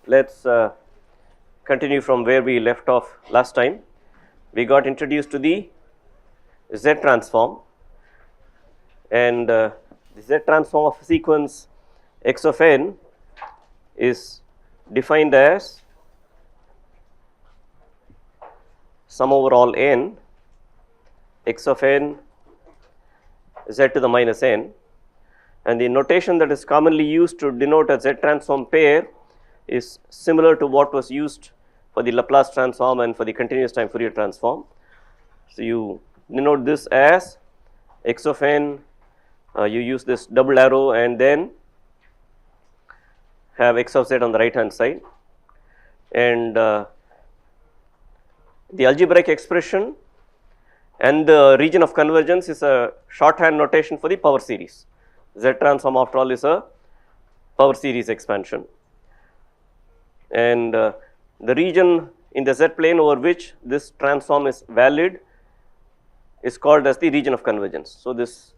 Let's continue from where we left off last time. We got introduced to the Z transform, and the Z transform of sequence x of n is defined as sum over all n x of n z to the minus n, and the notation that is commonly used to denote a Z transform pair is similar to what was used for the Laplace transform and for the continuous time Fourier transform. So, you denote this as x of n, you use this double arrow and then have x of z on the right hand side, and the algebraic expression and the region of convergence is a shorthand notation for the power series. Z transform after all is a power series expansion, and the region in the z plane over which this transform is valid is called as the region of convergence. So, this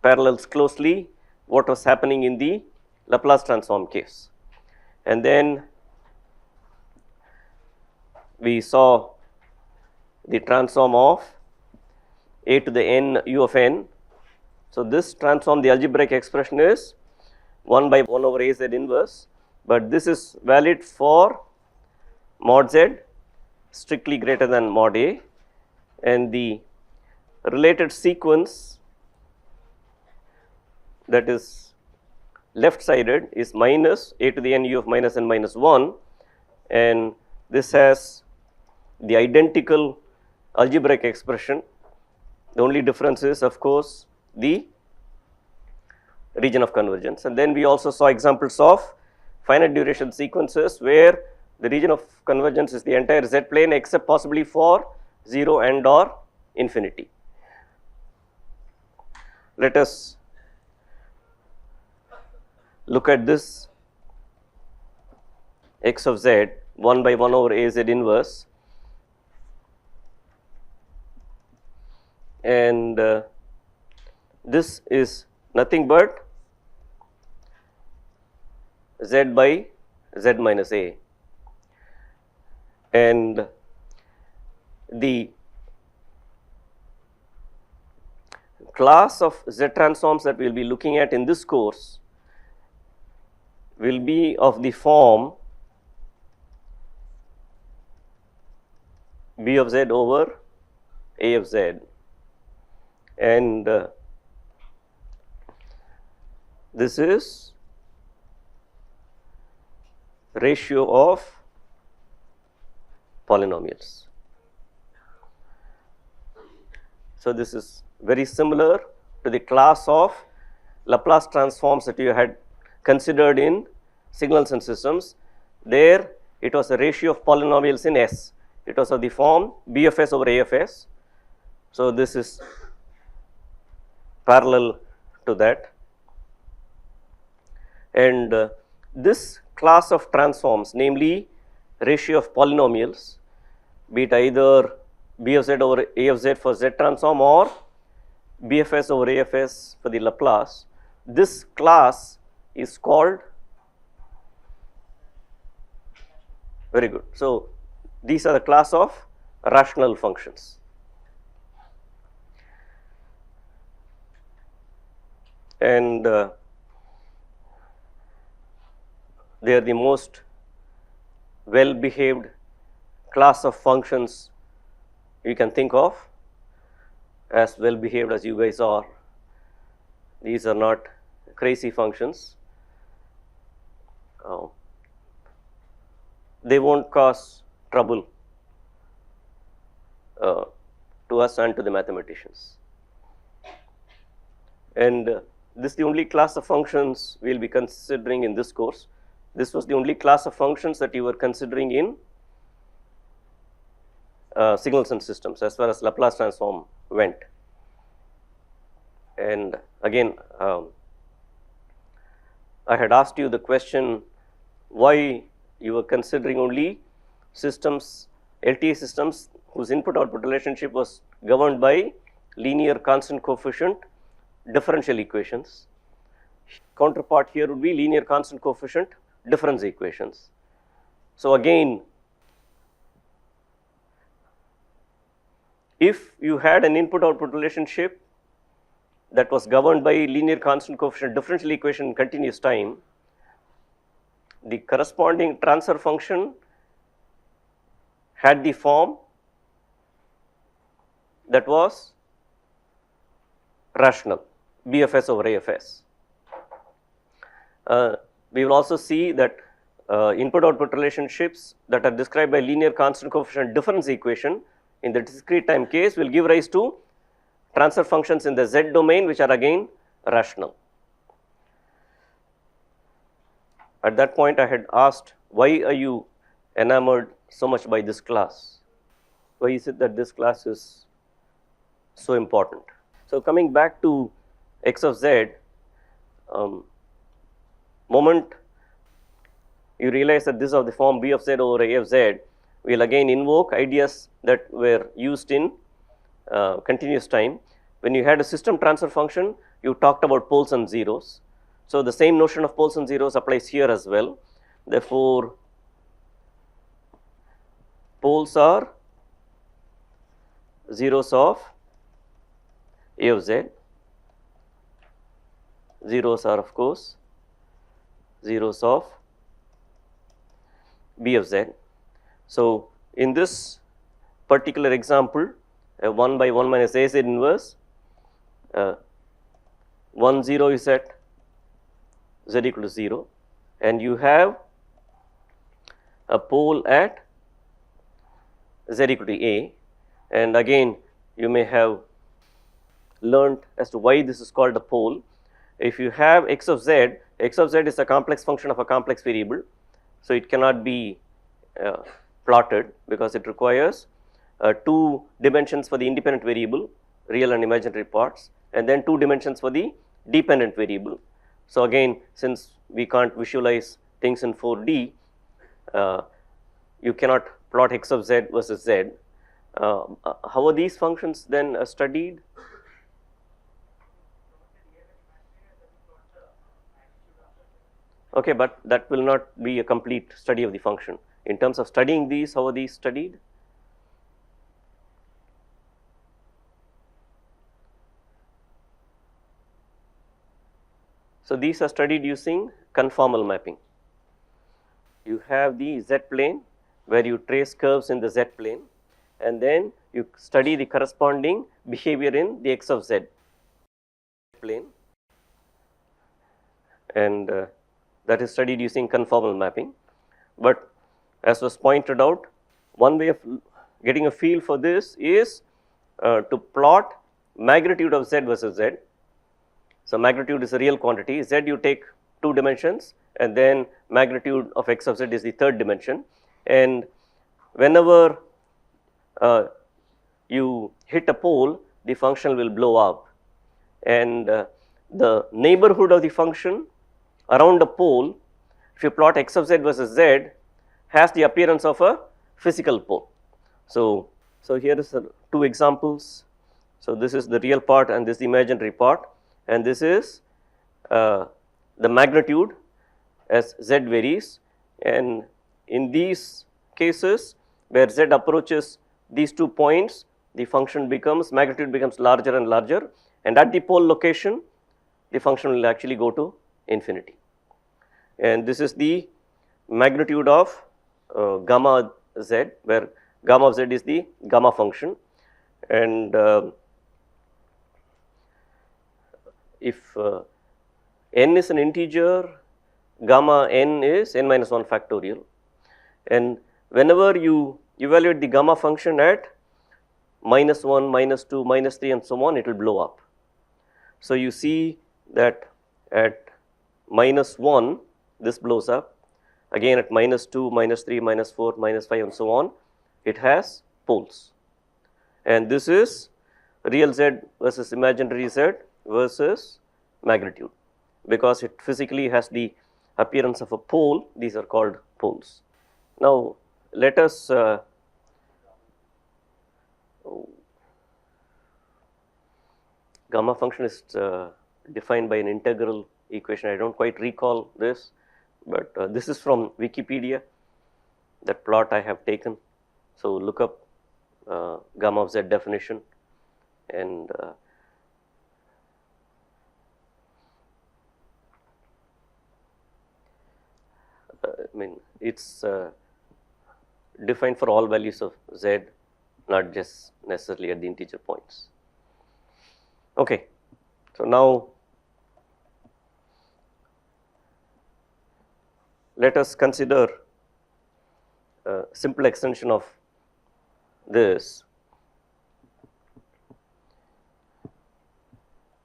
parallels closely what was happening in the Laplace transform case, and then we saw the transform of a to the n u of n. So, this transform, the algebraic expression is 1 by 1 over a z inverse, but this is valid for mod z strictly greater than mod a, and the related sequence that is left sided is minus a to the n u of minus n minus 1, and this has the identical algebraic expression. The only difference is, of course, the region of convergence. And then we also saw examples of finite duration sequences where the region of convergence is the entire z plane except possibly for 0 and or infinity. Let us look at this x of z 1 by 1 over a z inverse, and this is nothing but z by z minus a, and the class of Z transforms that we will be looking at in this course will be of the form b of z over a of z, and this is ratio of polynomials. So, this is very similar to the class of Laplace transforms that you had considered in signals and systems. There it was a ratio of polynomials in S. It was of the form b of s over a of s. So, this is parallel to that, and this class of transforms, namely ratio of polynomials, be it either b of z over a of z for Z transform or b of s over a of s for the Laplace, this class is called, very good. So, these are the class of rational functions, and they are the most well behaved class of functions you can think of, as well behaved as you guys are. These are not crazy functions. They won't cause trouble to us and to the mathematicians, and this is the only class of functions we will be considering in this course. This was the only class of functions that you were considering in signals and systems as far as Laplace transform went. And again, I had asked you the question why you were considering only systems, LTE systems whose input output relationship was governed by linear constant coefficient differential equations. Counterpart here would be linear constant coefficient difference equations. So, again, if you had an input output relationship that was governed by linear constant coefficient differential equation in continuous time, the corresponding transfer function had the form that was rational, BFS over AFS. We will also see that input output relationships that are described by linear constant coefficient difference equation in the discrete time case will give rise to transfer functions in the Z domain, which are again rational. At that point, I had asked, why are you enamored so much by this class? Why is it that this class is so important? So, coming back to x of z, moment you realize that this is of the form b of z over a of z, we will again invoke ideas that were used in continuous time. When you had a system transfer function, you talked about poles and zeros. So, the same notion of poles and zeros applies here as well. Therefore, poles are zeros of a of z, zeros are of course zeros of b of z. So, in this particular example, 1 by 1 minus a z inverse, 1 0 is at z equal to 0, and you have a pole at z equal to a, and again you may have learnt as to why this is called a pole. If you have x of z is a complex function of a complex variable, so it cannot be plotted because it requires 2 dimensions for the independent variable, real and imaginary parts, and then 2 dimensions for the dependent variable. So, again, since we can't visualize things in 4D, you cannot plot x of z versus z. How are these functions then studied? Okay, but that will not be a complete study of the function. In terms of studying these, how are these studied? So, these are studied using conformal mapping. You have the z plane where you trace curves in the z plane, and then you study the corresponding behavior in the x of z plane, and that is studied using conformal mapping. But as was pointed out, one way of getting a feel for this is to plot magnitude of z versus z. So, magnitude is a real quantity, z you take 2 dimensions, and then magnitude of x of z is the 3rd dimension, and whenever you hit a pole, the function will blow up, and the neighborhood of the function around a pole, if you plot x of z versus z, has the appearance of a physical pole. So, here is 2 examples. So, this is the real part and this is the imaginary part, and this is the magnitude as z varies, and in these cases where z approaches these 2 points, the function becomes, magnitude becomes larger and larger, and at the pole location the function will actually go to infinity. And this is the magnitude of gamma z, where gamma of z is the gamma function, and if n is an integer, gamma n is n minus 1 factorial, and whenever you evaluate the gamma function at minus 1, minus 2, minus 3 and so on, it will blow up. So, you see that at minus 1 this blows up, again at minus 2, minus 3, minus 4, minus 5 and so on, it has poles, and this is real z versus imaginary z versus magnitude, because it physically has the appearance of a pole. These are called poles. Now, let us gamma function is defined by an integral equation. I do not quite recall this, but this is from Wikipedia. that plot I have taken. So, look up gamma of z definition, and I mean it's defined for all values of z, not just necessarily at the integer points. Okay. So, now let us consider a simple extension of this.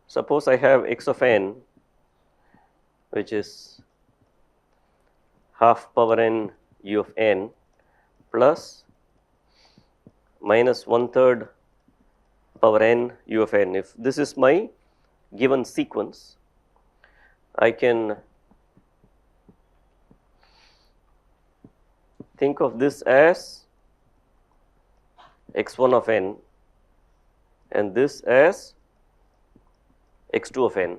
Suppose I have x of n, which is half power n u of n plus minus 1/3 power n u of n. If this is my given sequence, I can think of this as x1 of n and this as x2 of n,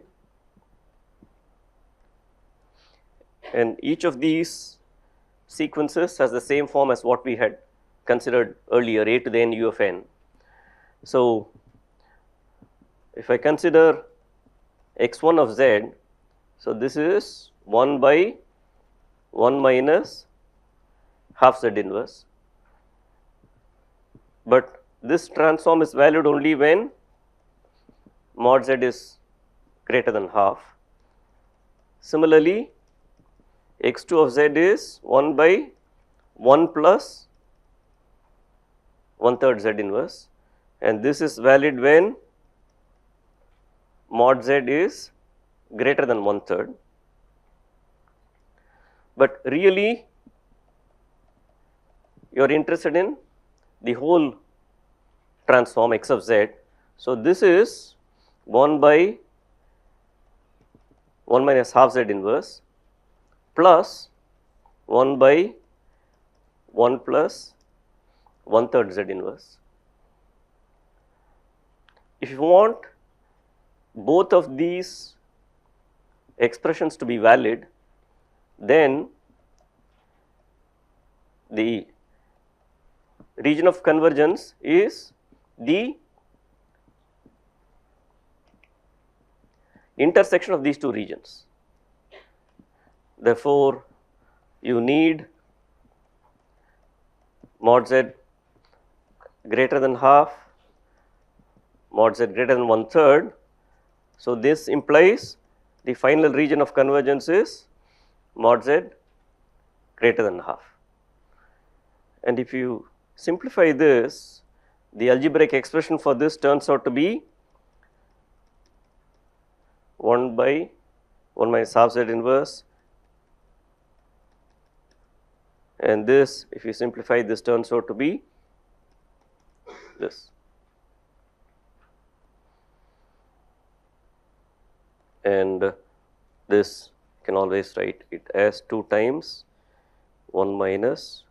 and each of these sequences has the same form as what we had considered earlier, a to the n u of n. So, if I consider x1 of z, so this is 1 by 1 minus half z inverse, but this transform is valued only when mod z is greater than half. Similarly, x2 of z is 1 by 1 plus 1/3 z inverse, and this is valid when mod z is greater than 1/3. But really you are interested in the whole transform x of z. So, this is 1 by 1 minus half z inverse plus 1 by 1 plus 1/3 z inverse. If you want both of these expressions to be valid, then the region of convergence is the intersection of these two regions. Therefore, you need mod z greater than half, mod z greater than 1/3. So, this implies the final region of convergence is mod z greater than half. And if you simplify this, the algebraic expression for this turns out to be 1 by 1 minus half z inverse, and this, if you simplify, this turns out to be this. And this can always write it as 2 times 1 minus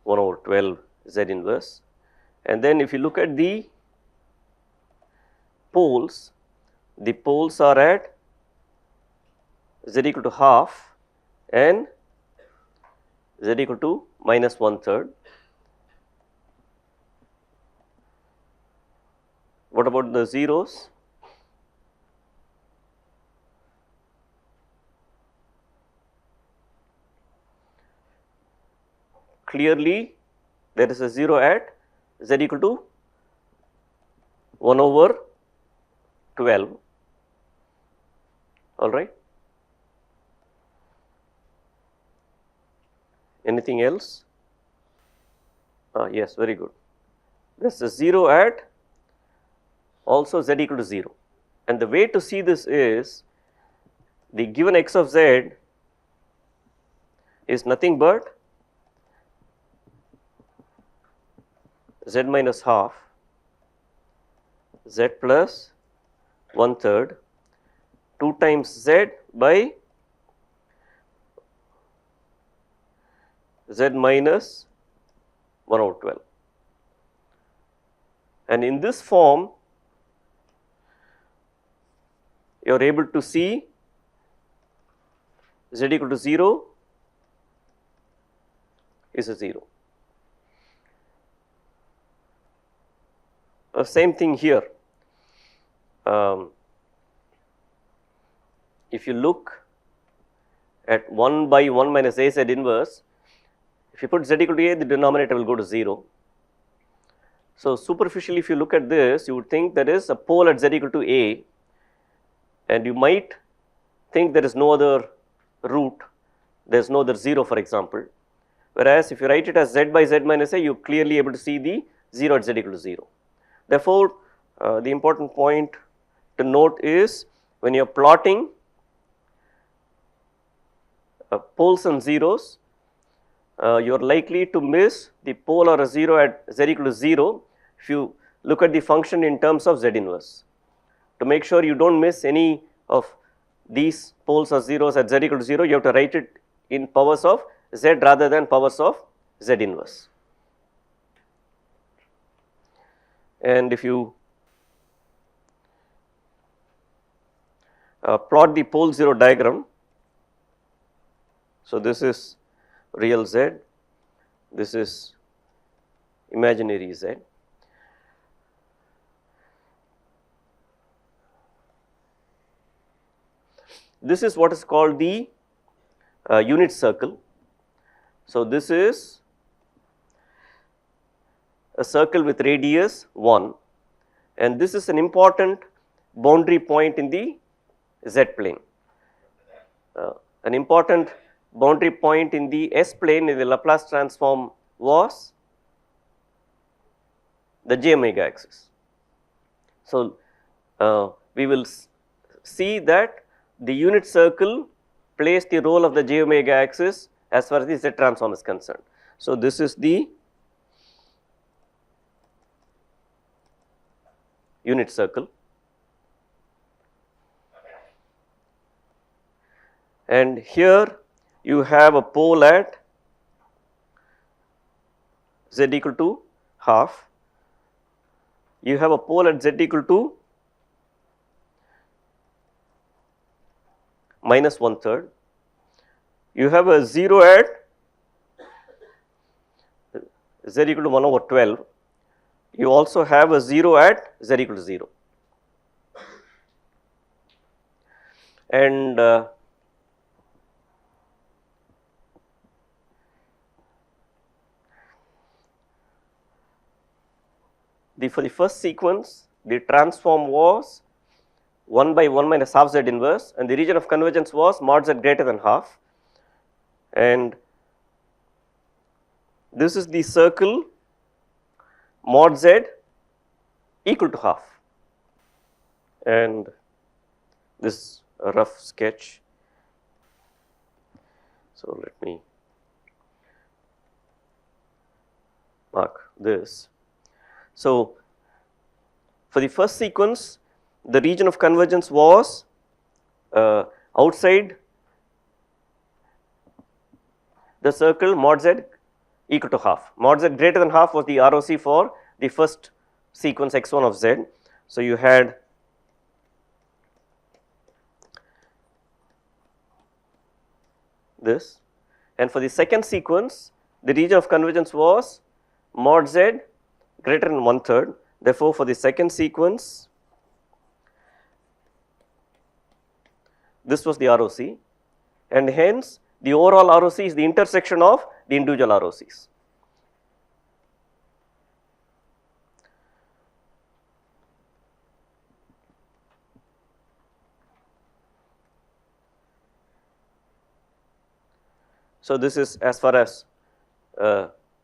1 over 12 z inverse. And then if you look at the poles are at z equal to half and z equal to minus 1/3. What about the zeros? Clearly, there is a 0 at z equal to 1 over 12, all right. Anything else? Yes, very good. There is a 0 at also z equal to 0, and the way to see this is the given x of z is nothing but z minus half, z plus 1/3, 2 times z by z minus 1 over 12. And in this form, you are able to see z equal to 0 is a 0. Same thing here. If you look at 1 by 1 minus a z inverse, if you put z equal to a, the denominator will go to 0. So, superficially if you look at this, you would think there is a pole at z equal to a, and you might think there is no other root, there is no other 0 for example. Whereas, if you write it as z by z minus a, you are clearly able to see the 0 at z equal to 0. Therefore, the important point to note is when you are plotting poles and zeros, you are likely to miss the pole or a 0 at z equal to 0 if you look at the function in terms of z inverse. To make sure you do not miss any of these poles or zeros at z equal to 0, you have to write it in powers of z rather than powers of z inverse. And if you plot the pole 0 diagram, so this is real z, this is imaginary z. This is what is called the unit circle. So, this is a circle with radius 1, and this is an important boundary point in the z plane. An important boundary point in the s plane in the Laplace transform was the j omega axis. So, we will see that the unit circle plays the role of the j omega axis as far as the z transform is concerned. So, this is the unit circle, and here you have a pole at z equal to half, you have a pole at z equal to minus 1/3, you have a 0 at z equal to 1 over 12, you also have a 0 at z equal to 0. And for the first sequence, the transform was 1 by 1 minus half z inverse, and the region of convergence was mod z greater than half, and this is the circle mod z equal to half, and this is a rough sketch. So, let me mark this. So, for the first sequence, the region of convergence was outside the circle mod z equal to half. Mod z greater than half was the ROC for the first sequence x1 of z. So, you had this, and for the second sequence, the region of convergence was mod z greater than 1/3. Therefore, for the second sequence, this was the ROC, and hence the overall ROC is the intersection of the individual ROCs. So, this is as far as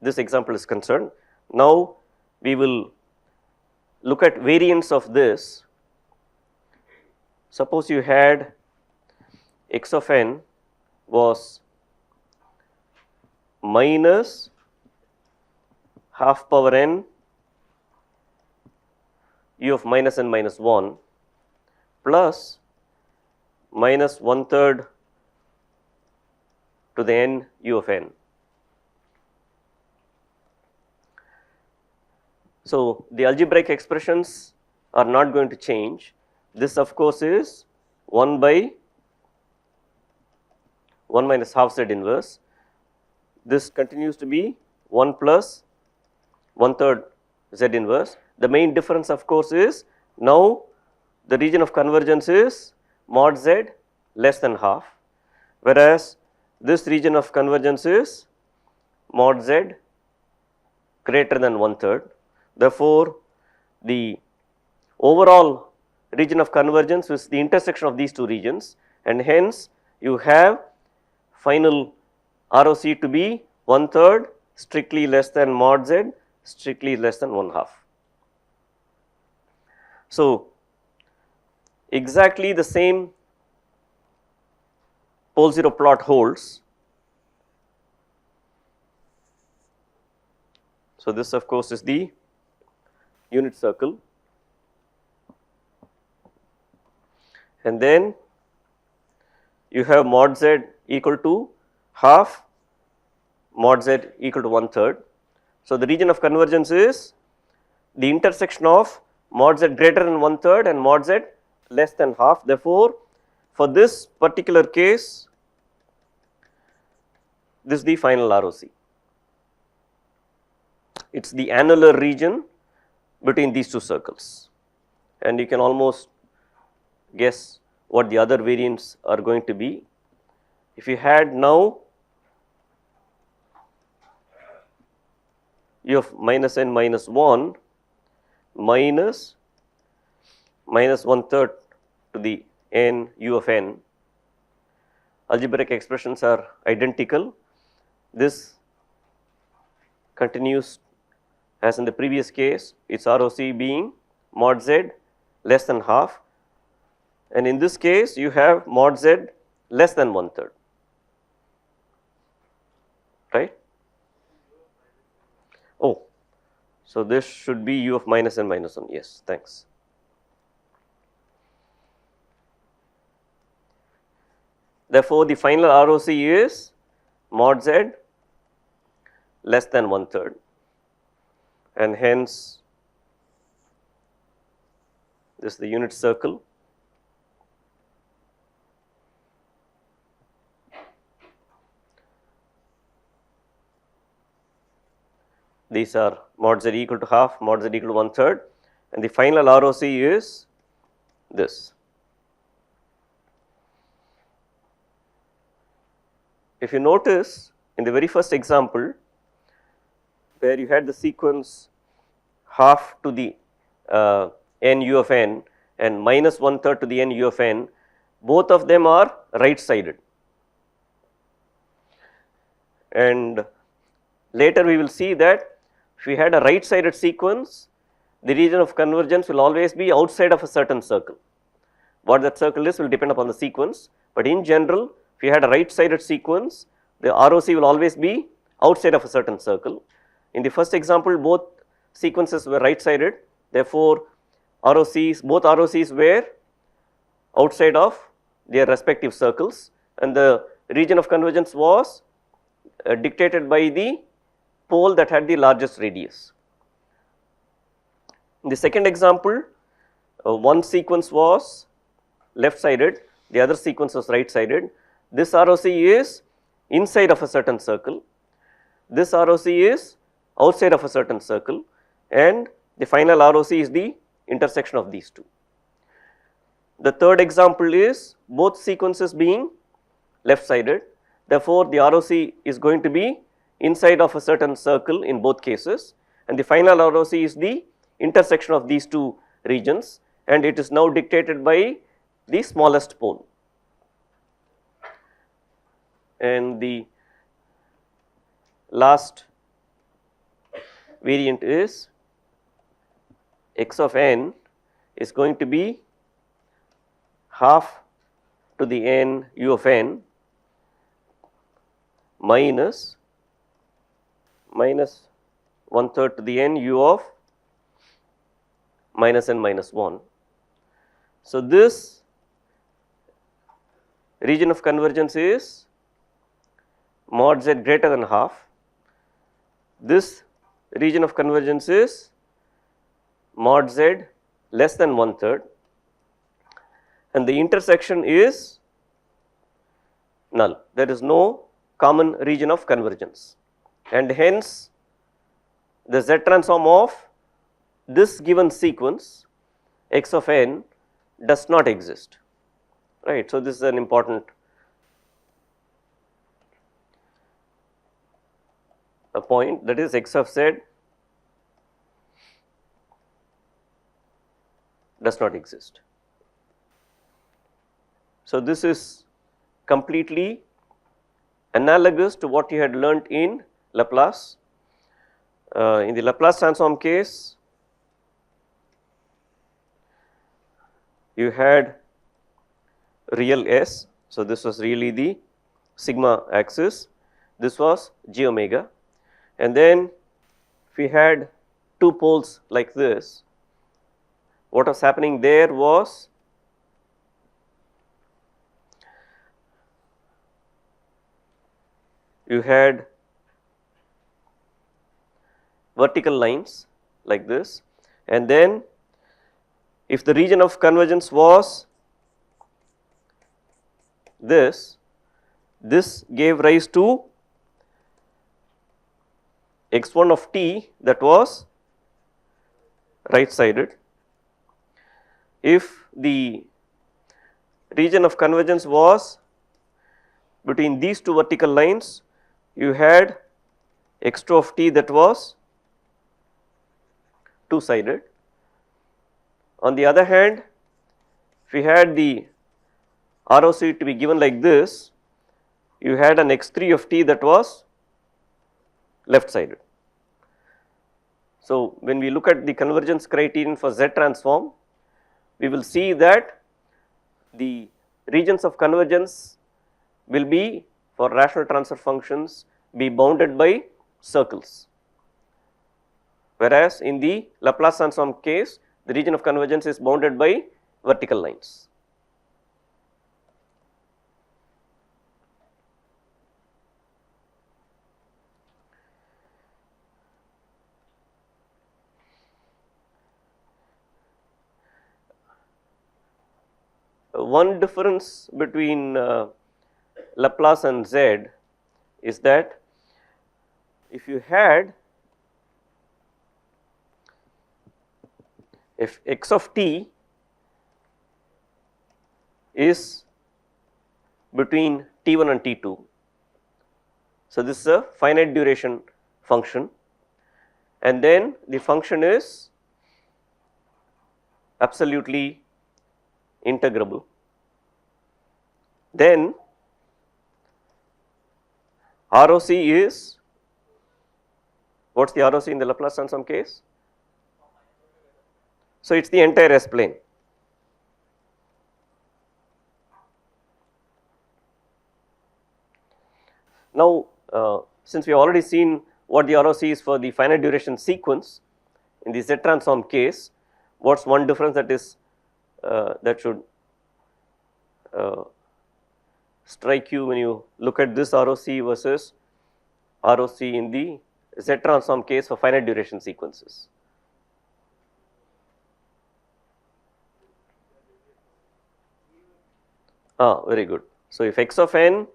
this example is concerned. Now, we will look at variants of this. Suppose you had x of n was minus half power n u of minus n minus 1 plus minus 1/3 to the n u of n. So, the algebraic expressions are not going to change. This of course is 1 by 1 minus half z inverse. this continues to be 1 plus 1/3 Z inverse. The main difference of course is now the region of convergence is mod Z less than half, whereas this region of convergence is mod Z greater than 1/3. Therefore, the overall region of convergence is the intersection of these two regions, and hence you have final ROC to be 1/3 strictly less than mod Z strictly less than 1/2. So, exactly the same pole 0 plot holds. So, this of course is the unit circle, and then you have mod Z equal to half, mod Z equal to 1/3. So, the region of convergence is the intersection of mod Z greater than 1/3 and mod Z less than half. Therefore, for this particular case, this is the final ROC. It is the annular region between these two circles, and you can almost guess what the other variants are going to be. If you had now u of minus n minus 1 minus 1/3 to the n u of n, algebraic expressions are identical. This continues as in the previous case, its ROC being mod Z less than half, and in this case you have mod Z less than 1/3, right? Oh, so this should be u of minus n minus 1, yes, thanks. Therefore, the final ROC is mod Z less than 1/3, and hence this is the unit circle. These are mod Z equal to half, mod Z equal to 1/3, and the final ROC is this. If you notice in the very first example, where you had the sequence half to the n u of n and minus 1/3 to the n u of n, both of them are right sided, and later we will see that if we had a right sided sequence, the region of convergence will always be outside of a certain circle. What that circle is will depend upon the sequence, but in general if you had a right sided sequence, the ROC will always be outside of a certain circle. In the first example, both sequences were right sided, therefore ROCs, both ROCs were outside of their respective circles, and the region of convergence was dictated by the pole that had the largest radius. In the second example, one sequence was left sided, the other sequence was right sided. This ROC is inside of a certain circle, this ROC is outside of a certain circle, and the final ROC is the intersection of these two. The third example is both sequences being left sided, therefore the ROC is going to be inside of a certain circle in both cases, and the final ROC is the intersection of these two regions, and it is now dictated by the smallest pole. And the last variant is x of n is going to be half to the n u of n minus 1/3 to the n u of minus n minus 1. So, this region of convergence is mod Z greater than half, this region of convergence is mod Z less than 1/3, and the intersection is null. There is no common region of convergence, and hence the Z transform of this given sequence x of n does not exist, right. So, this is an important point, that is x of z does not exist. So, this is completely analogous to what you had learnt in Laplace. In the Laplace transform case, you had real S. So, this was really the sigma axis, this was j omega, and then if we had two poles like this, what was happening there was you had vertical lines like this, and then if the region of convergence was this gave rise to x1 of t that was right sided. If the region of convergence was between these two vertical lines, you had x2 of t that was two sided. On the other hand, if we had the ROC to be given like this, you had an x3 of t that was left sided. So, when we look at the convergence criterion for Z transform, we will see that the regions of convergence will be, for rational transfer functions, be bounded by circles, whereas in the Laplace transform case, the region of convergence is bounded by vertical lines. One difference between Laplace and Z is that if you had, if x of t is between t1 and t2, so this is a finite duration function, and then the function is absolutely integrable, then ROC is, what is the ROC in the Laplace transform case? So, it is the entire S plane. Now, since we have already seen what the ROC is for the finite duration sequence, in the Z transform case, what is one difference that is that should strike you when you look at this ROC versus ROC in the Z transform case for finite duration sequences? Very good. So, if x of n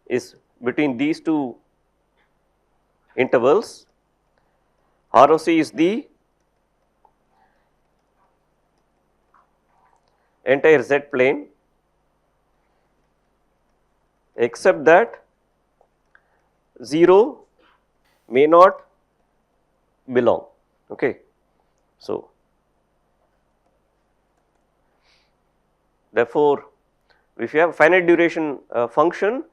is between these two intervals, ROC is the entire Z plane except that 0 may not belong. Okay. So, therefore, if you have a finite duration function,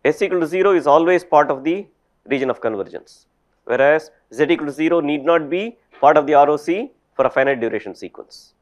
s equal to 0 is always part of the region of convergence, whereas z equal to 0 need not be part of the ROC for a finite duration sequence.